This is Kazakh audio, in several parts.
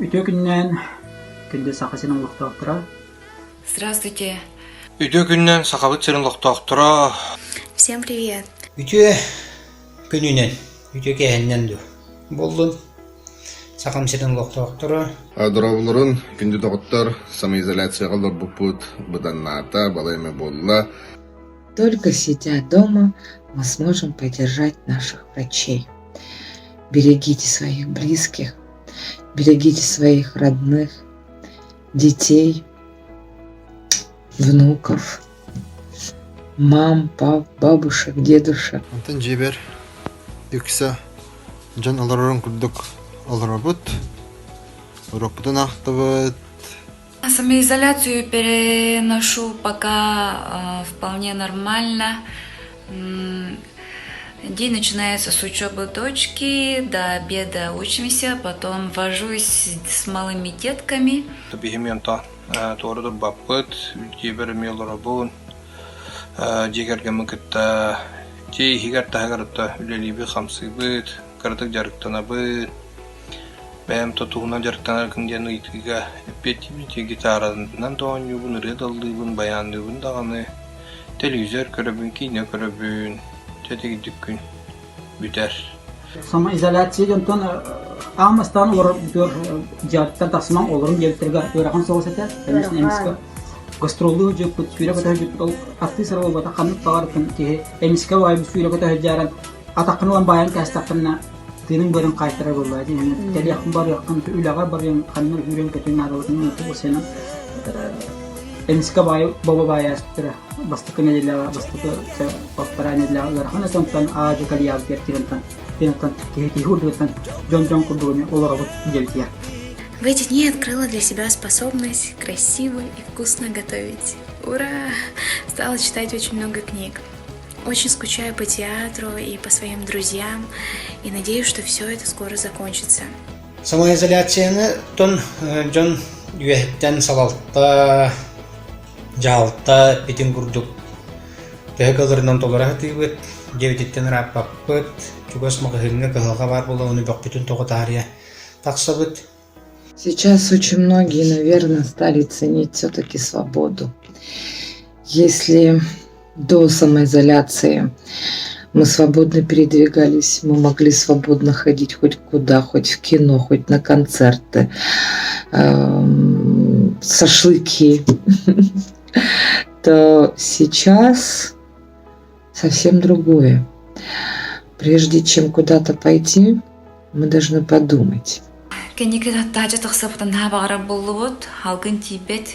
Ütö gündən күндө сахасының лохтоктора. Здравствуйте. Ütö gündən сахабыт сырын лохтоктора. Всем привет. Ütö gününen, ütö kehenden ду. Болдун. Сахам сырын лохтоктора. Дробуларын күнді доғыттар самоизоляцияға лорбупут быданната балайме болла. Только сидя дома, мы сможем поддержать наших врачей. Берегите своих близких, берегите своих родных, детей, внуков, мам, пап, бабушек, дедушек. Антон жибер үксә жан аларың күрдік аларабыт. Урокпутан ахтабыт. Самоизоляцию переношу пока вполне нормально. День начинается с учебы дочки, до обеда учимся, потом вожусь с малыми детками. Бихимента тоорудур баппыт, жибер мелорабун. Жигерге мыкытта жей хигер тахагарытта үлелиби хамсыбыт, кырдык жарыктанабыт. Бәм тотуғынан жарықтанар күнден ұйтыға әппетті гитарадан тоғынюбын, редалдыбын, баяндыбын дағаны, телевизор көрөбін, кино көрөбін, тетеги дүккін бүтер. Самоизоляция жонтон амастан олар бер жаттан тасман оларын келтерге өрәхан соғыс әтә. Эмиске гастролды жүк күтүрә бата жүк ол артистер ол бата канып тагыртын ки эмиске вай бүсүрә бата жаран атакынлан баян кастакына тенин бөрүн кайтара болбайды. Тели якын бар якын үйләгә бар якын үрен кетен аралыгын ту сені эмиске бай баба баястыра бастыкы неделя бастыкы папара неделя лархана сонтан ажы калия кертирентан тентан ки хурдутан жон курдуны олар вот делтия. В эти дни открыла для себя способность красиво и вкусно готовить. Ура! Стала читать очень много книг. Очень скучаю по театру и по своим друзьям, и надеюсь, что все это скоро закончится. Самоизоляцияны тон жон үехтен салалта жалта битин курдук. Тегелернен толара тибет, девитеттен раппаппыт, чугас магахынга кахалга бар болла уны бак бүтүн тоготария таксабыт. Сейчас очень многие, наверное, стали ценить все-таки свободу. Если до самоизоляции мы свободно передвигались, мы могли свободно ходить хоть куда, хоть в кино, хоть на концерты, шашлыки, то сейчас совсем другое. Прежде чем куда-то пойти, мы должны подумать. Кенекет тажа тахсаптан набагара боллубут, халкын тибет.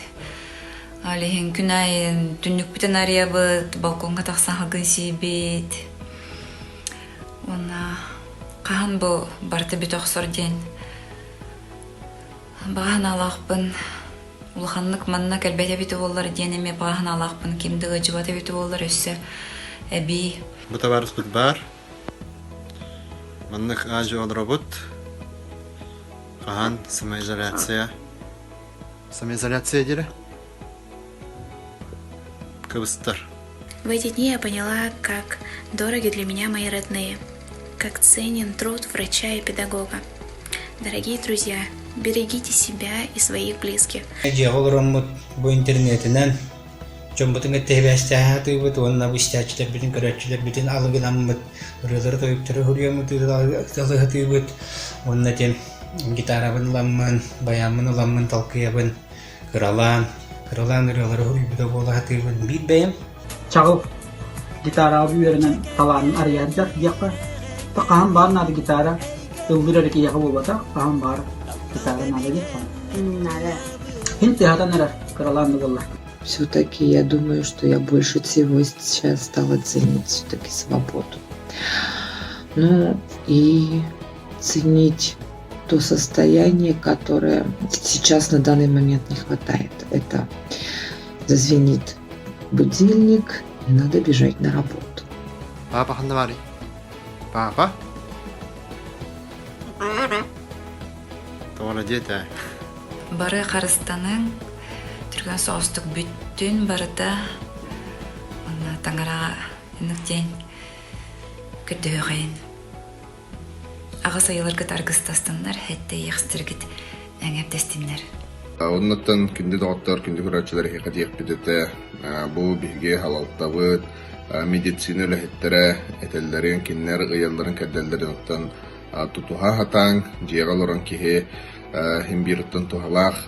Алихин күнайын түннүк бүтен ариябыт, балконга тахсан халкын сейбет. Она кахан бу барты бит оксор ден. Баган алакпын. Улханнык манна келбете бит боллар денеме баган алакпын. Кимдиги жыбата бит боллар өссө. Эби. Бута барыс бит бар. Маннык ажы одрабыт. Кахан самоизоляция. Самоизоляция дире. Кабыстар. В эти дни я поняла, как дороги для меня мои родные, как ценен труд врача и педагога. Дорогие друзья, берегите себя и своих близких. Жеголором бу интернетинен жомбутун эттебестэ тыбыт онна бистачтер битин көрөчүлөр битин алыгынаммыт өрөлөр тойуптары хурьямыт тыбыт онна тем гитарабын ламмын баямын ламмын талкыябын кыралан өрөлөр хурьюбута бола тыбын бит бэм Чагыл гитара бүйөрүнөн талаанын арыяджак дияка. Такаан бар нады гитара. Ылдырар ки яка болбата, каан бар гитара нады дияка. Хин театан эрер кыраланды болла. Все-таки я думаю, что я больше всего сейчас стала ценить все-таки свободу. Ну и ценить то состояние, которое сейчас на данный момент не хватает. Это зазвенит будильник, и надо бежать на работу. Папа хандавари. Папа. Тора дете. Бары Қарыстаның түрген соғыстық бүттін барыда таңыраға нүктен күдді өғайын. Аға сайылар гыт аргыстастынлар, хәтті еқстіргіт әңәптестимнер. Оннаттан күнді доғыттар, күнді күрәтчілер хиқатиек бітеті, бұл біге халалтабыт, медицина өліхеттері, әтелдерін, кеннер, ұялларын кәдделдерін оттан тутуға хатаң, жеғал оран кеге химбирттан тухалақ,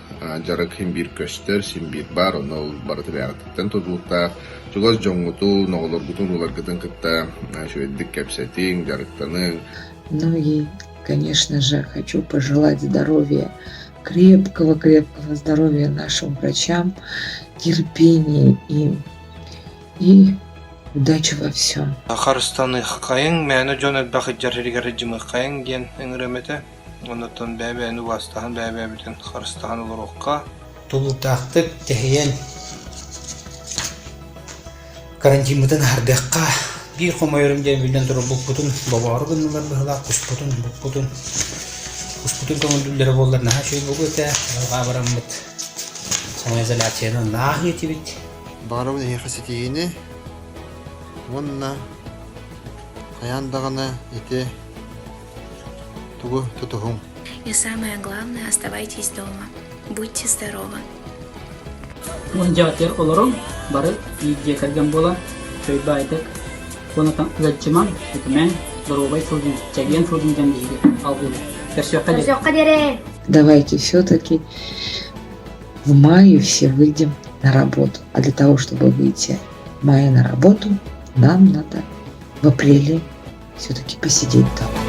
жарық химбир көстер, симбир бар, оны барыты бәріттен тұзуылтақ, жүгіз жоңғыту, ноғылар бұтын ұлар күтін күтті, шөйдік кәпсетің, жарықтаның. Ну и, конечно же, хочу пожелать здоровья, крепкого здоровья нашим врачам, терпения им и удачи во всем. Харыстаны қайын, мәні жон әдбақы жарыригары жымы қайын ген әңіреметі. Оннаттан бәбәні бастаған бәбәбітін Харыстаған олар оққа. Тулутақтық тәхейен карантинмытын ардаққа bir komayırım diye bilden durur bu putun babarı günler böyle kusputun komandülleri bollar nah şey bu göte kabaramıt самоизоляцияның нахиети бит Барабын хихасетигини. Онна қаяндағаны ете тугу тутухум. И самое главное, оставайтесь дома. Будьте здоровы. Onun cevapları olurum. Barı iyice kırgın bolan. Köy baydık. Onu ülacımam. Hükümen. Здоровой судьи. Чаген судьи деньги. Алгул. Персиока. Давайте все-таки в мае все выйдем на работу. А для того, чтобы выйти в мае на работу, нам надо в апреле все-таки посидеть дома.